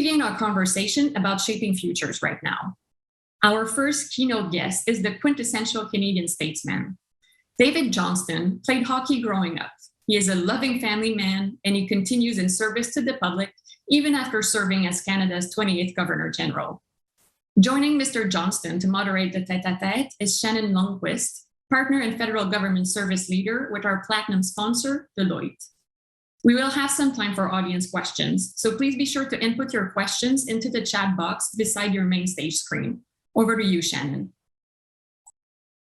begin our conversation about shaping futures right now. Our first keynote guest is the quintessential Canadian statesman. David Johnston played hockey growing up. He is a loving family man, and he continues in service to the public, even after serving as Canada's 28th Governor General. Joining Mr. Johnston to moderate the tête-à-tête is Shannon Lundquist, partner and federal government service leader with our platinum sponsor, Deloitte. We will have some time for audience questions, so please be sure to input your questions into the chat box beside your main stage screen. Over to you, Shannon.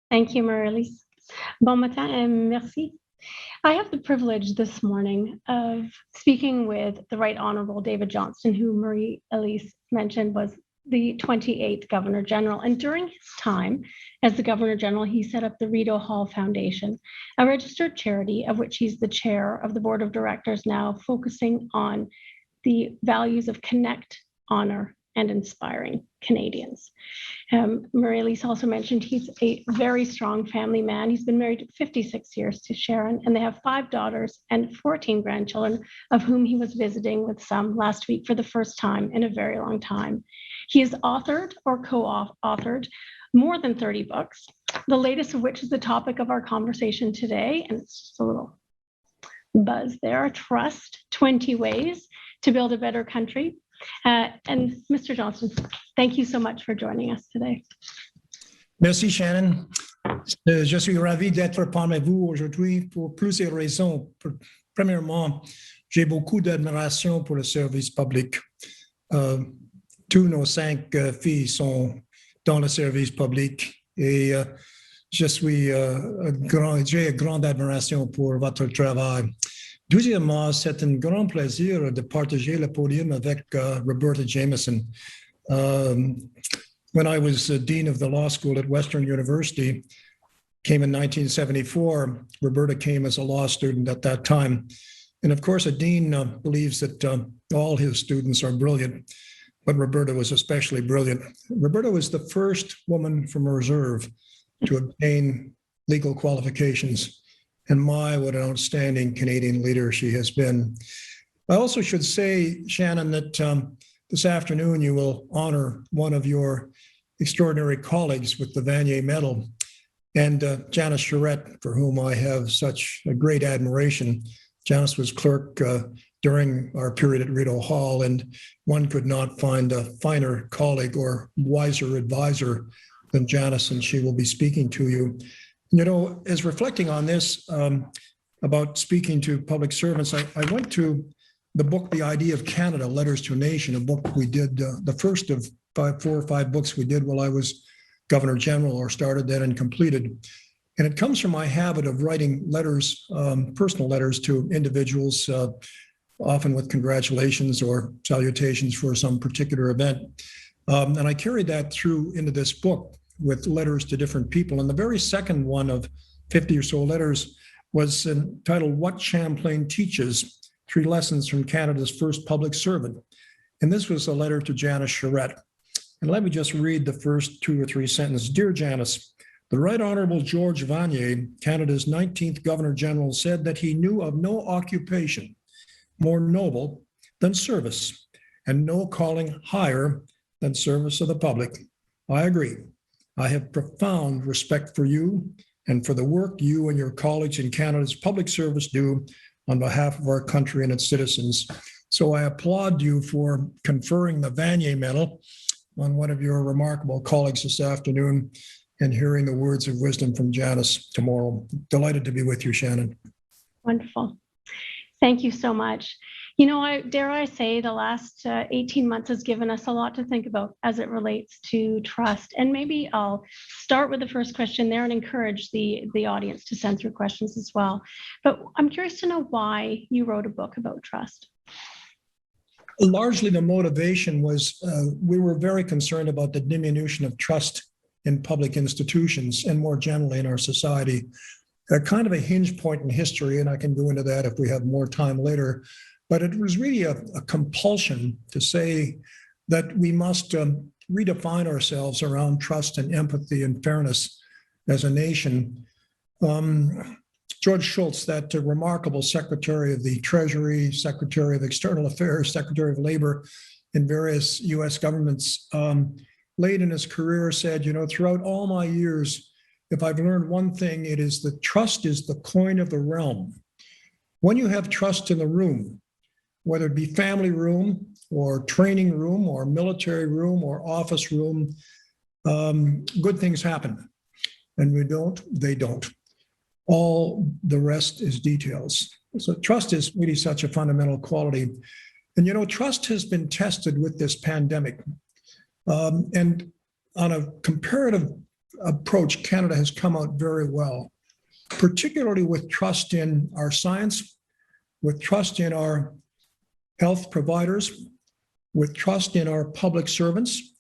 Thank you, Marie-Elise. Bon matin et merci. I have the privilege this morning of speaking with the Right Honorable David Johnston, who Marie-Elise mentioned was the 28th Governor General. And during his time as the Governor General, he set up the Rideau Hall Foundation, a registered charity of which he's the chair of the board of directors now, focusing on the values of connect, honor, and inspiring Canadians. Marie-Elise also mentioned he's a very strong family man. He's been married 56 years to Sharon, and they have 5 daughters and 14 grandchildren, of whom he was visiting with some last week for the first time in a very long time. He has authored or co-authored more than 30 books, the latest of which is the topic of our conversation today, and it's just a little buzz there, Trust, 20 Ways to Build a Better Country. And Mr. Johnston, thank you so much for joining us today. Merci, Shannon. Je suis ravi d'être parmi vous aujourd'hui pour plusieurs raisons. Premièrement, j'ai beaucoup d'admiration pour le service public. Tous nos 5 filles sont dans le service public et j'ai une grande admiration pour votre travail. Deuxièmement, c'est un grand plaisir de partager le podium avec Roberta Jameson. When I was Dean of the Law School at Western University, came in 1974, Roberta came as a law student at that time. And of course, a dean believes that all his students are brilliant, but Roberta was especially brilliant. Roberta was the first woman from a reserve to obtain legal qualifications. And my, what an outstanding Canadian leader she has been. I also should say, Shannon, that this afternoon you will honor one of your extraordinary colleagues with the Vanier Medal, and Janice Charette, for whom I have such a great admiration. Janice was clerk during our period at Rideau Hall, and one could not find a finer colleague or wiser advisor than Janice, and she will be speaking to you. You know, as reflecting on this, about speaking to public servants, I went to the book, The Idea of Canada, Letters to a Nation, a book we did, the first of 4 or 5 books we did while I was Governor General, or started that and completed. And it comes from my habit of writing letters, personal letters to individuals, often with congratulations or salutations for some particular event. And I carried that through into this book with letters to different people. And the very second one of 50 or so letters was entitled What Champlain Teaches, 3 Lessons from Canada's First Public Servant. And this was a letter to Janice Charette. And let me just read the first 2 or 3 sentences. Dear Janice, the Right Honorable George Vanier, Canada's 19th Governor General, said that he knew of no occupation more noble than service, and no calling higher than service of the public. I agree. I have profound respect for you and for the work you and your colleagues in Canada's public service do on behalf of our country and its citizens. So I applaud you for conferring the Vanier Medal on one of your remarkable colleagues this afternoon and hearing the words of wisdom from Janice tomorrow. Delighted to be with you, Shannon. Wonderful. Thank you so much. You know, dare I say the last 18 months has given us a lot to think about as it relates to trust. And maybe I'll start with the first question there and encourage the audience to send through questions as well. But I'm curious to know why you wrote a book about trust. Largely the motivation was we were very concerned about the diminution of trust in public institutions and more generally in our society. Kind of a hinge point in history, and I can go into that if we have more time later. But it was really a compulsion to say that we must redefine ourselves around trust and empathy and fairness as a nation. George Shultz, that remarkable Secretary of the Treasury, Secretary of External Affairs, Secretary of Labor in various US governments, late in his career said, throughout all my years, if I've learned one thing, it is that trust is the coin of the realm. When you have trust in the room, whether it be family room or training room or military room or office room, good things happen. And we don't, they don't. All the rest is details. So trust is really such a fundamental quality. And trust has been tested with this pandemic. And on a comparative approach, Canada has come out very well, particularly with trust in our science, with trust in our health providers, with trust in our public servants,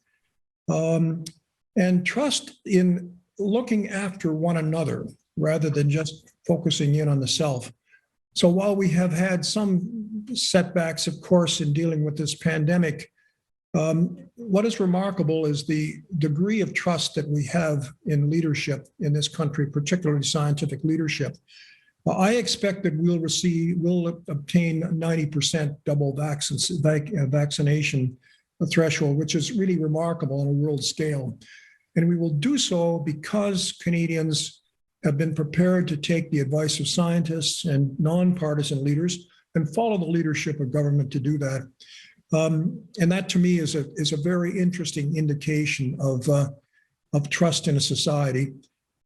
and trust in looking after one another rather than just focusing in on the self. So while we have had some setbacks, of course, in dealing with this pandemic, what is remarkable is the degree of trust that we have in leadership in this country, particularly scientific leadership. I expect that we'll obtain 90% double vaccination threshold, which is really remarkable on a world scale. And we will do so because Canadians have been prepared to take the advice of scientists and nonpartisan leaders and follow the leadership of government to do that. And that to me is a very interesting indication of trust in a society.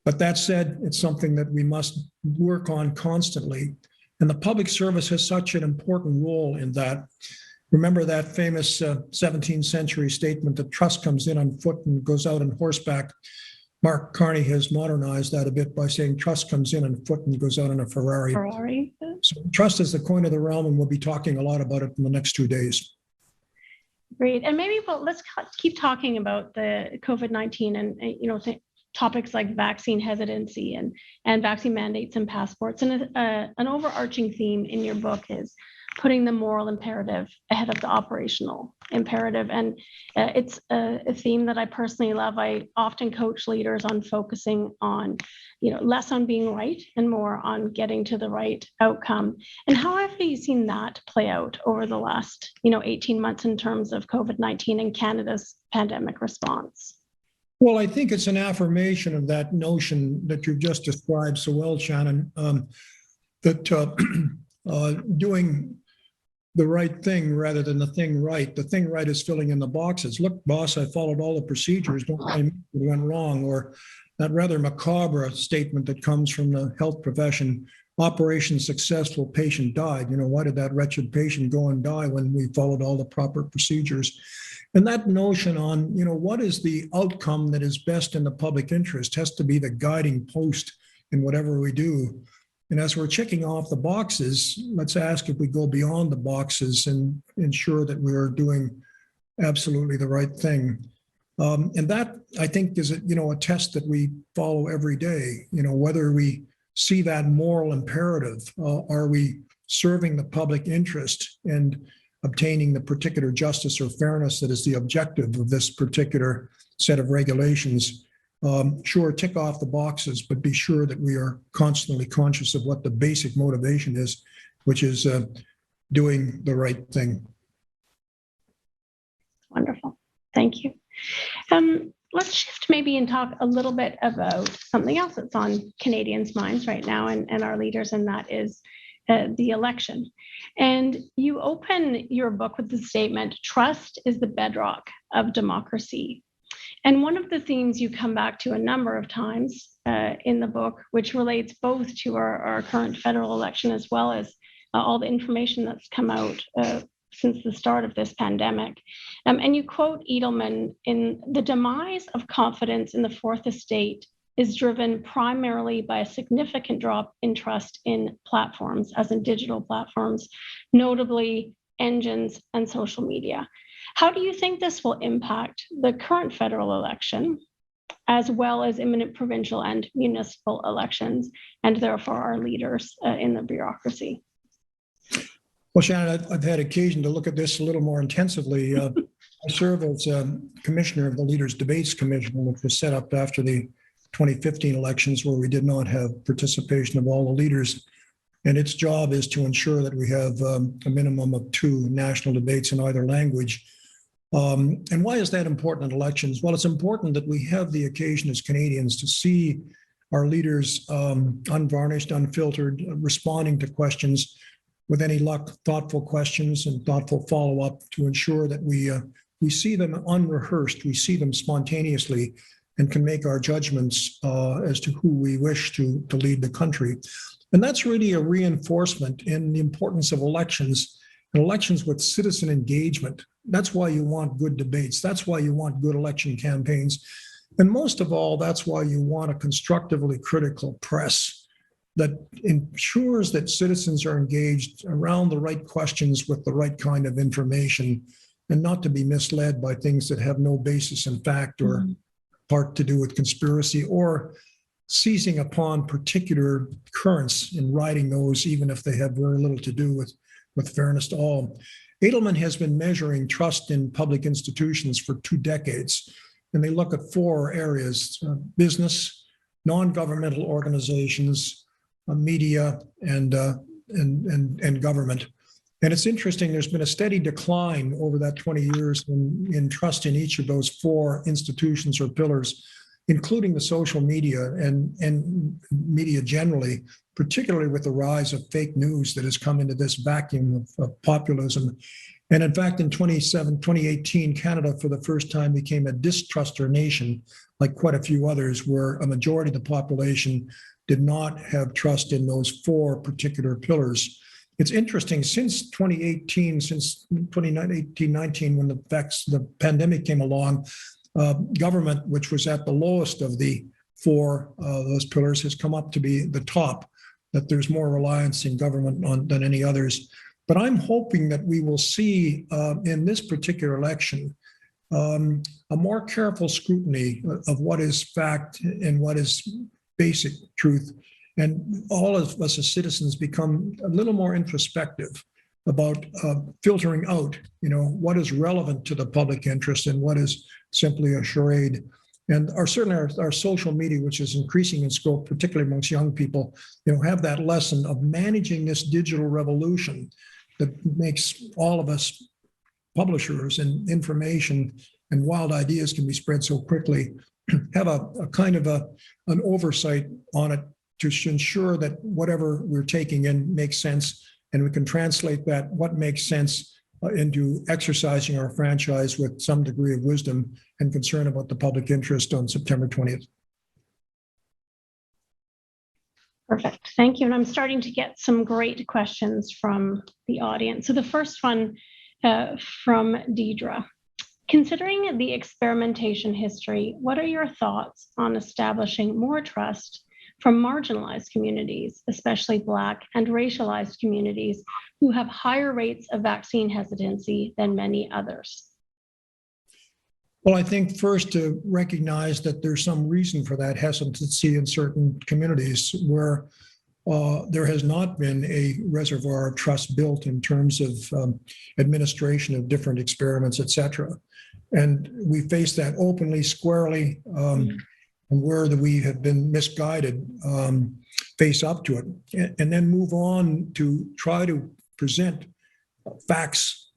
But that said, it's something that we must work on constantly. And the public service has such an important role in that. Remember that famous 17th century statement that trust comes in on foot and goes out on horseback. Mark Carney has modernized that a bit by saying trust comes in on foot and goes out on a Ferrari. So trust is the coin of the realm, and we'll be talking a lot about it in the next 2 days. Great. And maybe let's keep talking about the COVID-19 and topics like vaccine hesitancy and vaccine mandates and passports. And an overarching theme in your book is putting the moral imperative ahead of the operational imperative. And it's a theme that I personally love. I often coach leaders on focusing on, less on being right and more on getting to the right outcome. And how have you seen that play out over the last, 18 months in terms of COVID-19 and Canada's pandemic response? Well, I think it's an affirmation of that notion that you've just described so well, Shannon, that doing the right thing rather than the thing right. The thing right is filling in the boxes. Look, boss, I followed all the procedures. Don't blame me if it went wrong. Or that rather macabre statement that comes from the health profession, operation successful, patient died. Why did that wretched patient go and die when we followed all the proper procedures? And that notion on, what is the outcome that is best in the public interest has to be the guiding post in whatever we do. And as we're checking off the boxes, let's ask if we go beyond the boxes and ensure that we are doing absolutely the right thing. And that, I think, is a test that we follow every day. Whether we see that moral imperative, are we serving the public interest and obtaining the particular justice or fairness that is the objective of this particular set of regulations? Sure, tick off the boxes, but be sure that we are constantly conscious of what the basic motivation is, which is doing the right thing. Wonderful. Thank you. Let's shift maybe and talk a little bit about something else that's on Canadians' minds right now and our leaders, and that is the election. And you open your book with the statement, trust is the bedrock of democracy. And one of the themes you come back to a number of times in the book, which relates both to our current federal election as well as all the information that's come out since the start of this pandemic. And you quote Edelman in the demise of confidence in the Fourth Estate is driven primarily by a significant drop in trust in platforms, as in digital platforms, notably engines and social media. How do you think this will impact the current federal election, as well as imminent provincial and municipal elections, and therefore our leaders in the bureaucracy? Well, Shannon, I've had occasion to look at this a little more intensively. I serve as commissioner of the Leaders' Debates Commission, which was set up after the 2015 elections, where we did not have participation of all the leaders. And its job is to ensure that we have a minimum of 2 national debates in either language And why is that important in elections? Well, it's important that we have the occasion as Canadians to see our leaders unvarnished, unfiltered, responding to questions with any luck, thoughtful questions and thoughtful follow-up to ensure that we see them unrehearsed, we see them spontaneously, and can make our judgments as to who we wish to lead the country. And that's really a reinforcement in the importance of elections, and elections with citizen engagement. That's why you want good debates. That's why you want good election campaigns. And most of all, that's why you want a constructively critical press that ensures that citizens are engaged around the right questions with the right kind of information, and not to be misled by things that have no basis in fact or part to do with conspiracy, or seizing upon particular currents and riding those, even if they have very little to do with fairness to all. Edelman has been measuring trust in public institutions for 2 decades, and they look at 4 areas: business, non-governmental organizations, media, and government. And it's interesting, there's been a steady decline over that 20 years in trust in each of those 4 institutions or pillars, including the social media and media generally, particularly with the rise of fake news that has come into this vacuum of populism. And in fact, in 2018, Canada for the first time became a distruster nation, like quite a few others, where a majority of the population did not have trust in those 4 particular pillars. It's interesting, since 2018, since 2018-19, when the pandemic came along, government, which was at the lowest of the 4 those pillars, has come up to be the top, that there's more reliance in government than any others. But I'm hoping that we will see in this particular election a more careful scrutiny of what is fact and what is basic truth. And all of us as citizens become a little more introspective about filtering out, what is relevant to the public interest and what is simply a charade. And certainly our social media, which is increasing in scope, particularly amongst young people, have that lesson of managing this digital revolution that makes all of us publishers, and information and wild ideas can be spread so quickly, have a kind of an oversight on it to ensure that whatever we're taking in makes sense, and we can translate what makes sense into exercising our franchise with some degree of wisdom and concern about the public interest on September 20th. Perfect. Thank you. And I'm starting to get some great questions from the audience. So the first one from Deidre. Considering the experimentation history, what are your thoughts on establishing more trust from marginalized communities, especially Black and racialized communities who have higher rates of vaccine hesitancy than many others? Well, I think first to recognize that there's some reason for that hesitancy in certain communities where there has not been a reservoir of trust built in terms of administration of different experiments, et cetera. And we face that openly, squarely, and where we have been misguided, face up to it, and then move on to try to present facts,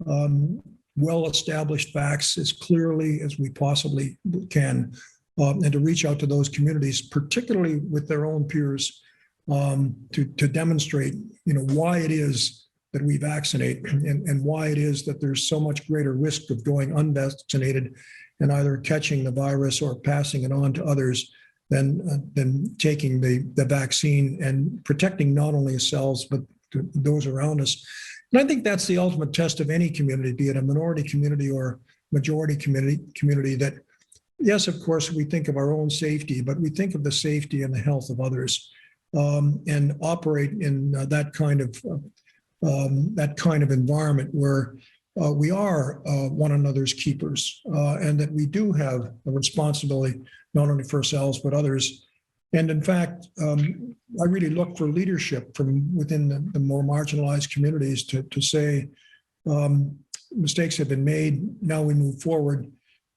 well-established facts, as clearly as we possibly can, and to reach out to those communities, particularly with their own peers, to demonstrate, why it is that we vaccinate and why it is that there's so much greater risk of going unvaccinated and either catching the virus or passing it on to others than taking the vaccine and protecting not only ourselves, but those around us. And I think that's the ultimate test of any community, be it a minority community or majority community, that, yes, of course, we think of our own safety, but we think of the safety and the health of others, and operate in that kind of environment where we are one another's keepers, and that we do have a responsibility not only for ourselves but others. And in fact, I really look for leadership from within the more marginalized communities to say mistakes have been made. Now we move forward,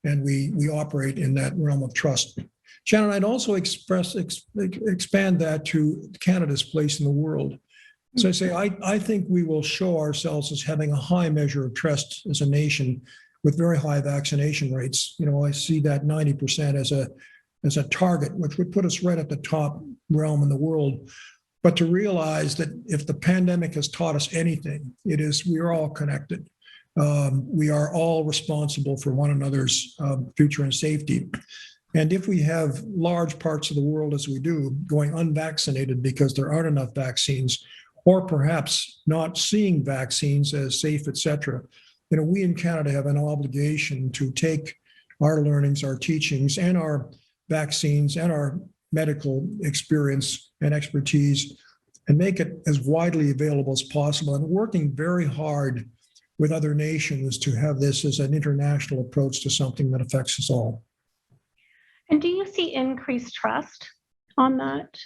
and we operate in that realm of trust. Shannon, I'd also expand that to Canada's place in the world. So I say, I think we will show ourselves as having a high measure of trust as a nation with very high vaccination rates. I see that 90% as a target, which would put us right at the top realm in the world. But to realize that if the pandemic has taught us anything, it is we are all connected. We are all responsible for one another's future and safety. And if we have large parts of the world, as we do, going unvaccinated because there aren't enough vaccines, or perhaps not seeing vaccines as safe, et cetera, we in Canada have an obligation to take our learnings, our teachings, and our vaccines and our medical experience and expertise and make it as widely available as possible, and working very hard with other nations to have this as an international approach to something that affects us all. And do you see increased trust on that,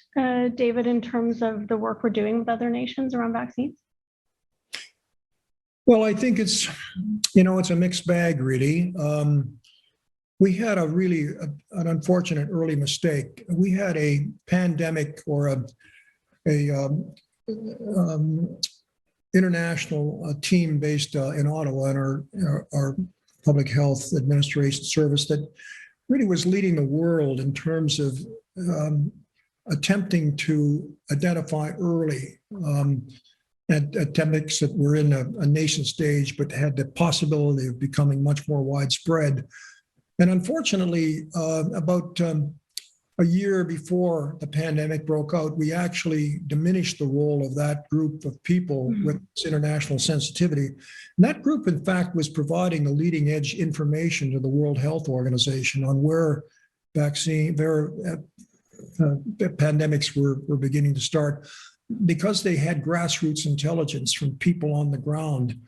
David, in terms of the work we're doing with other nations around vaccines? Well, I think it's a mixed bag, really. We had an unfortunate early mistake. We had a pandemic or a international team based in Ottawa in our public health administration service that really was leading the world in terms of attempting to identify early epidemics that were in a nascent stage but had the possibility of becoming much more widespread. And unfortunately, about a year before the pandemic broke out, we actually diminished the role of that group of people with this international sensitivity. And that group, in fact, was providing the leading edge information to the World Health Organization on where pandemics were beginning to start, because they had grassroots intelligence from people on the ground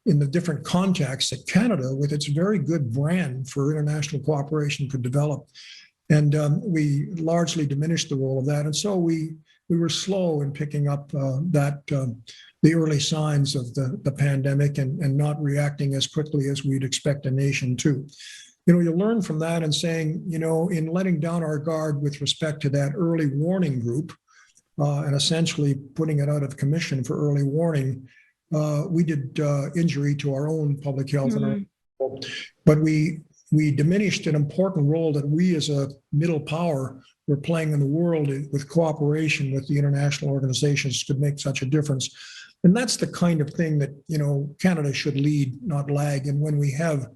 in the different contexts that Canada, with its very good brand for international cooperation, could develop. And we largely diminished the role of that. And so we were slow in picking up the early signs of the pandemic and not reacting as quickly as we'd expect a nation to. You learn from that and saying, in letting down our guard with respect to that early warning group and essentially putting it out of commission for early warning, we did injury to our own public health. But we diminished an important role that we as a middle power were playing in the world with cooperation with the international organizations could make such a difference. And that's the kind of thing that, Canada should lead, not lag. And when we have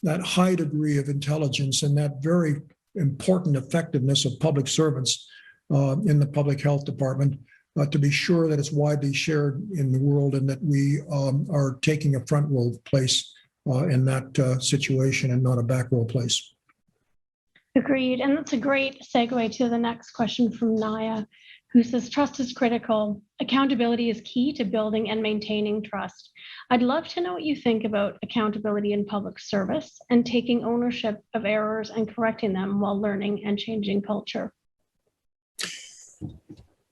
that high degree of intelligence and that very important effectiveness of public servants in the public health department, to be sure that it's widely shared in the world and that we are taking a front row place in that situation and not a back row place. Agreed. And that's a great segue to the next question from Naya, who says, trust is critical. Accountability is key to building and maintaining trust. I'd love to know what you think about accountability in public service and taking ownership of errors and correcting them while learning and changing culture.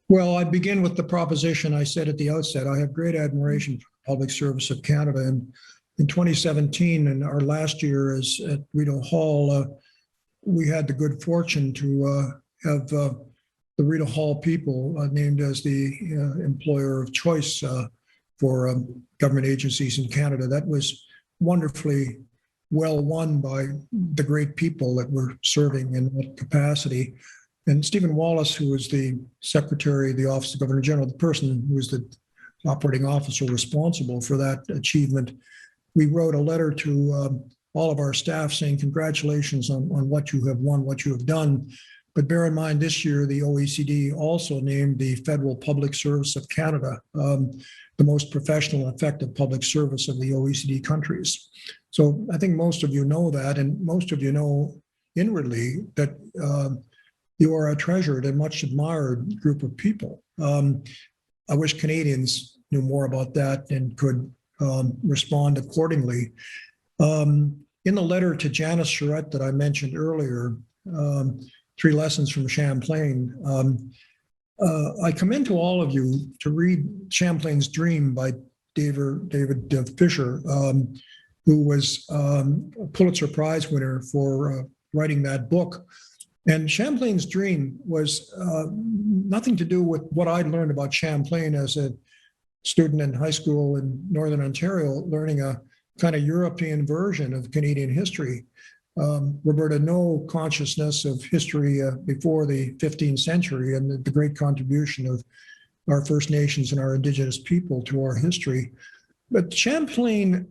Well, I begin with the proposition I said at the outset. I have great admiration for the public service of Canada. And in 2017, in our last year at Rideau Hall, we had the good fortune to have the Rideau Hall people named as the employer of choice for government agencies in Canada. That was wonderfully well won by the great people that were serving in that capacity. And Stephen Wallace, who was the Secretary of the Office of Governor General, the person who was the operating officer responsible for that achievement, we wrote a letter to all of our staff saying, congratulations on what you have won, what you have done. But bear in mind, this year, the OECD also named the Federal Public Service of Canada the most professional and effective public service of the OECD countries. So I think most of you know that, and most of you know inwardly that you are a treasured and much admired group of people. I wish Canadians knew more about that and could respond accordingly. In the letter to Janice Charette that I mentioned earlier, 3 Lessons from Champlain, I commend to all of you to read Champlain's Dream by David Fisher, who was a Pulitzer Prize winner for writing that book. And Champlain's Dream was nothing to do with what I'd learned about Champlain as a student in high school in Northern Ontario, learning a kind of European version of Canadian history. Roberta, no consciousness of history before the 15th century and the great contribution of our First Nations and our Indigenous people to our history. But Champlain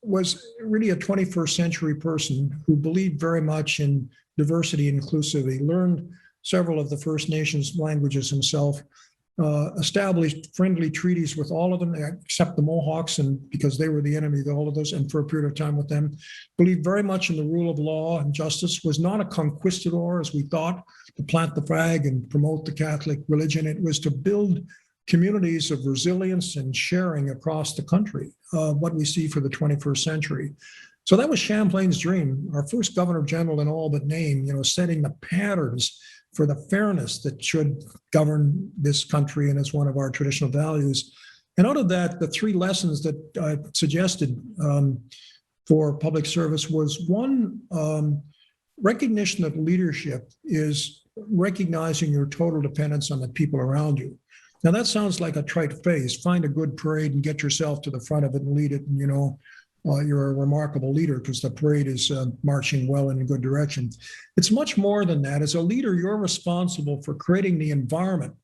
was really a 21st century person who believed very much in diversity and inclusivity, learned several of the First Nations languages himself, established friendly treaties with all of them, except the Mohawks, and because they were the enemy of all of those, and for a period of time with them, believed very much in the rule of law and justice, was not a conquistador, as we thought, to plant the flag and promote the Catholic religion. It was to build communities of resilience and sharing across the country, what we see for the 21st century. So that was Champlain's dream. Our first Governor General in all but name, setting the patterns for the fairness that should govern this country and is one of our traditional values. And out of that, the three lessons that I suggested for public service was one, recognition of leadership is recognizing your total dependence on the people around you. Now that sounds like a trite phrase, find a good parade and get yourself to the front of it and lead it, and you're a remarkable leader because the parade is marching well in a good direction. It's much more than that. As a leader, you're responsible for creating the environment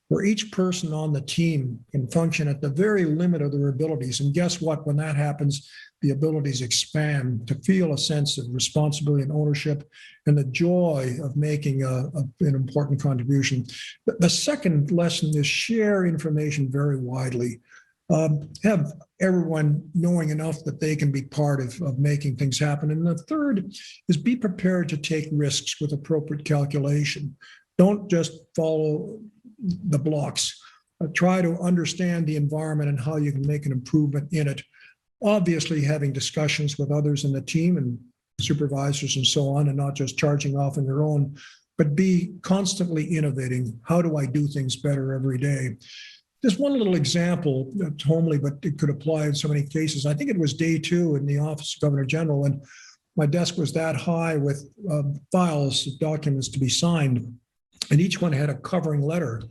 where each person on the team can function at the very limit of their abilities. And guess what? When that happens, the abilities expand to feel a sense of responsibility and ownership and the joy of making an important contribution. The second lesson is share information very widely. Have everyone knowing enough that they can be part of making things happen. And the third is be prepared to take risks with appropriate calculation. Don't just follow the blocks. Try to understand the environment and how you can make an improvement in it. Obviously, having discussions with others in the team and supervisors and so on, and not just charging off on your own, but be constantly innovating. How do I do things better every day? Just one little example, it's homely, but it could apply in so many cases. I think it was day 2 in the Office of Governor General, and my desk was that high with files of documents to be signed, and each one had a covering letter.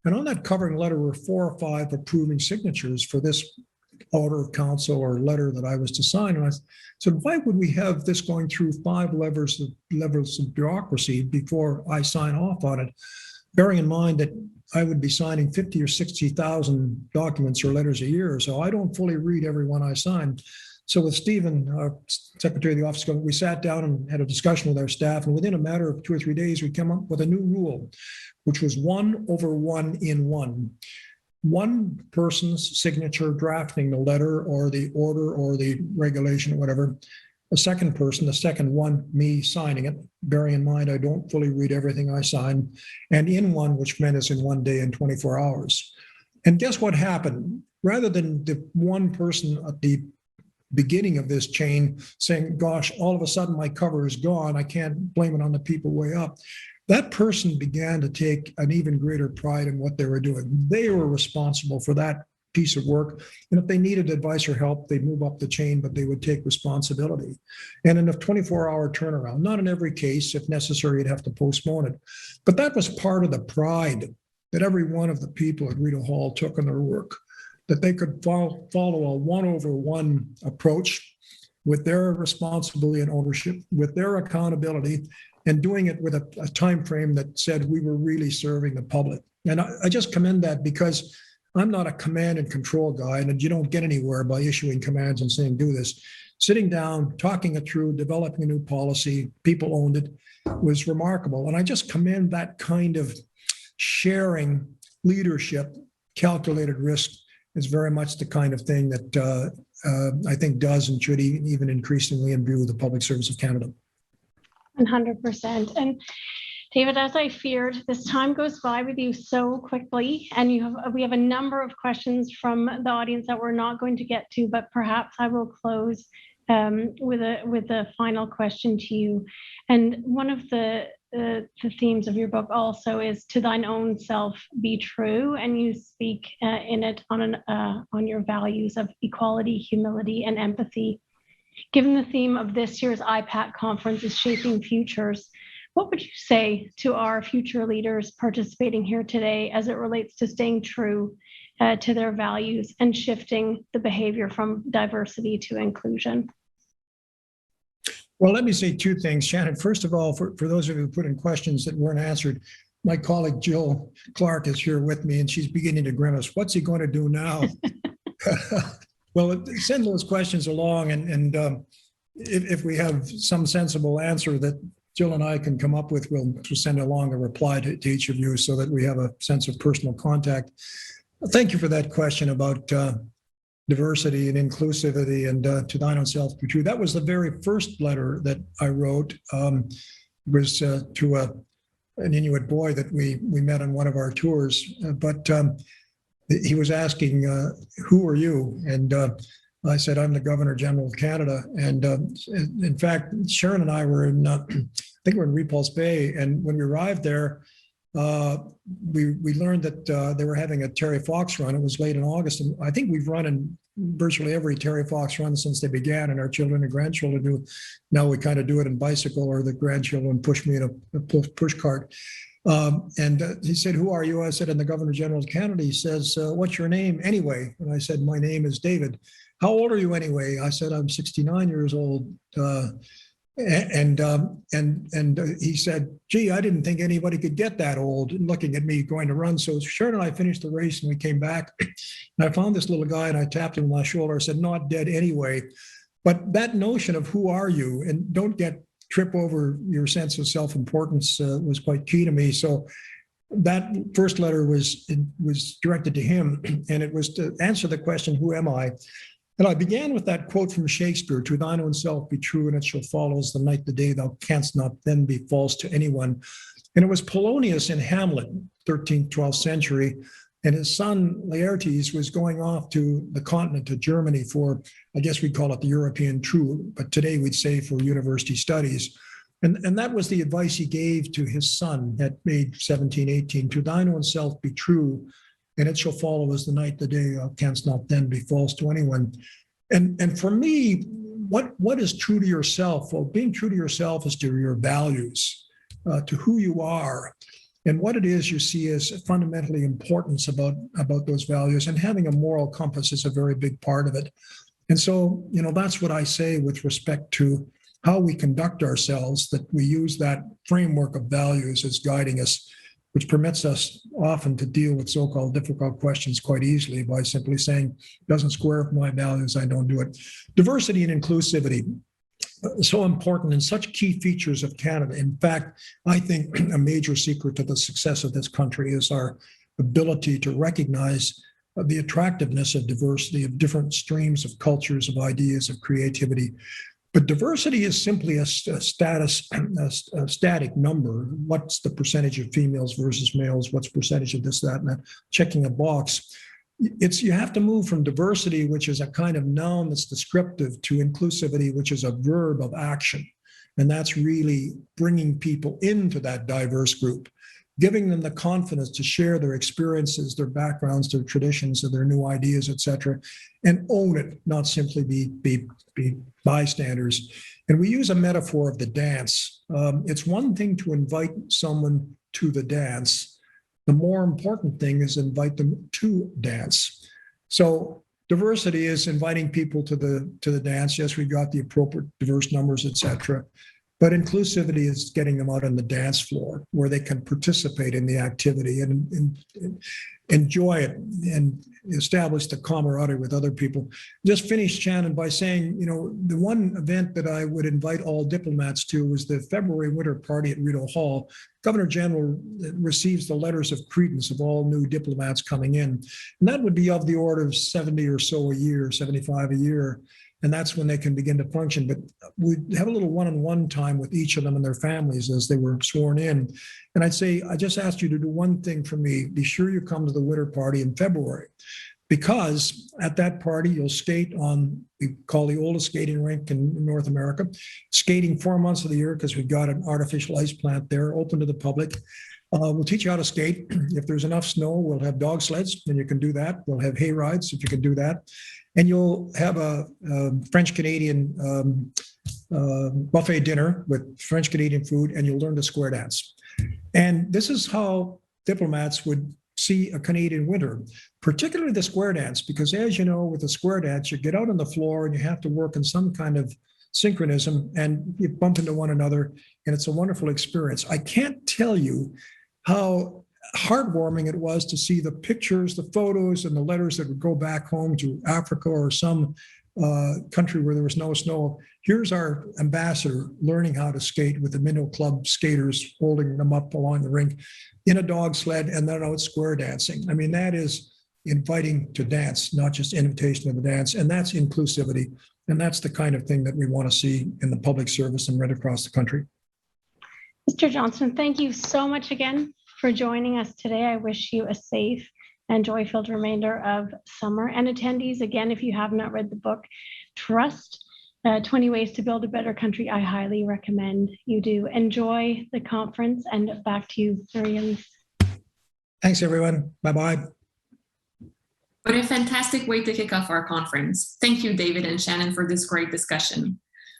And on that covering letter were 4 or 5 approving signatures for this order of council or letter that I was to sign. And I said, why would we have this going through 5 levels of bureaucracy before I sign off on it? Bearing in mind that I would be signing 50 or 60,000 documents or letters a year. So I don't fully read every one I sign. So with Stephen, our Secretary of the Office of Government, we sat down and had a discussion with our staff. And within a matter of 2 or 3 days, we came up with a new rule, which was 1/1 in 1. One person's signature drafting the letter or the order or the regulation or whatever. A second person, the second one, me signing it, bearing in mind I don't fully read everything I sign, and in one, which meant is in 1 day and 24 hours. And guess what happened? Rather than the one person at the beginning of this chain saying, gosh, all of a sudden my cover is gone, I can't blame it on the people way up. That person began to take an even greater pride in what they were doing. They were responsible for that piece of work. And if they needed advice or help, they'd move up the chain, but they would take responsibility. And in a 24-hour turnaround, not in every case, if necessary, you'd have to postpone it. But that was part of the pride that every one of the people at Rideau Hall took in their work, that they could follow a 1/1 approach with their responsibility and ownership, with their accountability, and doing it with a time frame that said we were really serving the public. And I just commend that because I'm not a command and control guy, and you don't get anywhere by issuing commands and saying, do this. Sitting down, talking it through, developing a new policy, people owned it, was remarkable. And I just commend that kind of sharing, leadership, calculated risk is very much the kind of thing that I think does and should even increasingly imbue the public service of Canada. 100%. And David, as I feared, this time goes by with you so quickly, and we have a number of questions from the audience that we're not going to get to, but perhaps I will close with a final question to you. And one of the themes of your book also is to thine own self be true, and you speak in it on your values of equality, humility, and empathy. Given the theme of this year's IPAC conference is shaping futures, what would you say to our future leaders participating here today as it relates to staying true to their values and shifting the behavior from diversity to inclusion? Well, let me say two things, Shannon. First of all, for those of you who put in questions that weren't answered, my colleague Jill Clark is here with me, and she's beginning to grimace. What's he going to do now? Well, send those questions along, and if we have some sensible answer that Jill and I can come up with, we'll send along a reply to each of you so that we have a sense of personal contact. Thank you for that question about diversity and inclusivity, and to thine own self be true. That was the very first letter that I wrote. Was to an Inuit boy that we met on one of our tours, but he was asking, who are you? And I said, I'm the Governor General of Canada. And in fact, Sharon and I were in, I think we're in Repulse Bay. And when we arrived there, we learned that they were having a Terry Fox run. It was late in August. And I think we've run in virtually every Terry Fox run since they began, and our children and grandchildren do. Now we kind of do it in bicycle, or the grandchildren push me in a push cart. And he said, who are you? I said, I'm the Governor General of Canada. He says, what's your name anyway? And I said, my name is David. How old are you anyway? I said, I'm 69 years old. And he said, gee, I didn't think anybody could get that old, looking at me going to run. So Sharon and I finished the race, and we came back, and I found this little guy, and I tapped him on my shoulder. I said, not dead anyway. But that notion of who are you, and don't trip over your sense of self-importance, was quite key to me. So that first letter was directed to him, and it was to answer the question, who am I? And I began with that quote from Shakespeare, to thine own self be true, and it shall follow as the night the day, thou canst not then be false to anyone. And it was Polonius in Hamlet, 13th, 12th century, and his son Laertes was going off to the continent, to Germany, for, I guess we'd call it the European tour, but today we'd say for university studies. And that was the advice he gave to his son at age 17, 18, to thine own self be true, and it shall follow as the night the day, thou canst not then be false to anyone. And for me, what is true to yourself? Well, being true to yourself is to your values, to who you are, and what it is you see as fundamentally importance about those values. And having a moral compass is a very big part of it. And so, that's what I say with respect to how we conduct ourselves, that we use that framework of values as guiding us, which permits us often to deal with so-called difficult questions quite easily by simply saying, doesn't square with my values, I don't do it. Diversity and inclusivity, so important and such key features of Canada. In fact, I think a major secret to the success of this country is our ability to recognize the attractiveness of diversity, of different streams of cultures, of ideas, of creativity. But diversity is simply a static number. What's the percentage of females versus males? What's percentage of this, that, and that? Checking a box. You have to move from diversity, which is a kind of noun that's descriptive, to inclusivity, which is a verb of action. And that's really bringing people into that diverse group, giving them the confidence to share their experiences, their backgrounds, their traditions, their new ideas, et cetera, and own it, not simply be bystanders. And we use a metaphor of the dance. It's one thing to invite someone to the dance. The more important thing is invite them to dance. So diversity is inviting people to the dance. Yes, we've got the appropriate diverse numbers, et cetera. But inclusivity is getting them out on the dance floor where they can participate in the activity and enjoy it and establish the camaraderie with other people. Just finished, Shannon, by saying, the one event that I would invite all diplomats to was the February winter party at Rideau Hall. Governor General receives the letters of credence of all new diplomats coming in. And that would be of the order of 70 or so a year, 75 a year. And that's when they can begin to function. But we have a little one-on-one time with each of them and their families as they were sworn in. And I'd say, I just asked you to do one thing for me. Be sure you come to the winter party in February, because at that party, you'll skate on, we call the oldest skating rink in North America, skating 4 months of the year because we've got an artificial ice plant there open to the public. We'll teach you how to skate. If there's enough snow, we'll have dog sleds, and you can do that. We'll have hay rides if you can do that. And you'll have a French-Canadian buffet dinner with French-Canadian food, and you'll learn to square dance. And this is how diplomats would see a Canadian winter, particularly the square dance, because as you know, with the square dance, you get out on the floor and you have to work in some kind of synchronism and you bump into one another, and it's a wonderful experience. I can't tell you how heartwarming it was to see the pictures, the photos, and the letters that would go back home to Africa or some country where there was no snow. Here's our ambassador learning how to skate with the Minnow Club skaters holding them up along the rink in a dog sled and then out square dancing. I mean, that is inviting to dance, not just invitation to the dance. And that's inclusivity. And that's the kind of thing that we want to see in the public service and right across the country. Mr. Johnston, thank you so much again for joining us today. I wish you a safe and joy-filled remainder of summer. And attendees, again, if you have not read the book, Trust, 20 Ways to Build a Better Country, I highly recommend you do. Enjoy the conference, and back to you, Marie-Elise. Thanks, everyone. Bye-bye. What a fantastic way to kick off our conference. Thank you, David and Shannon, for this great discussion.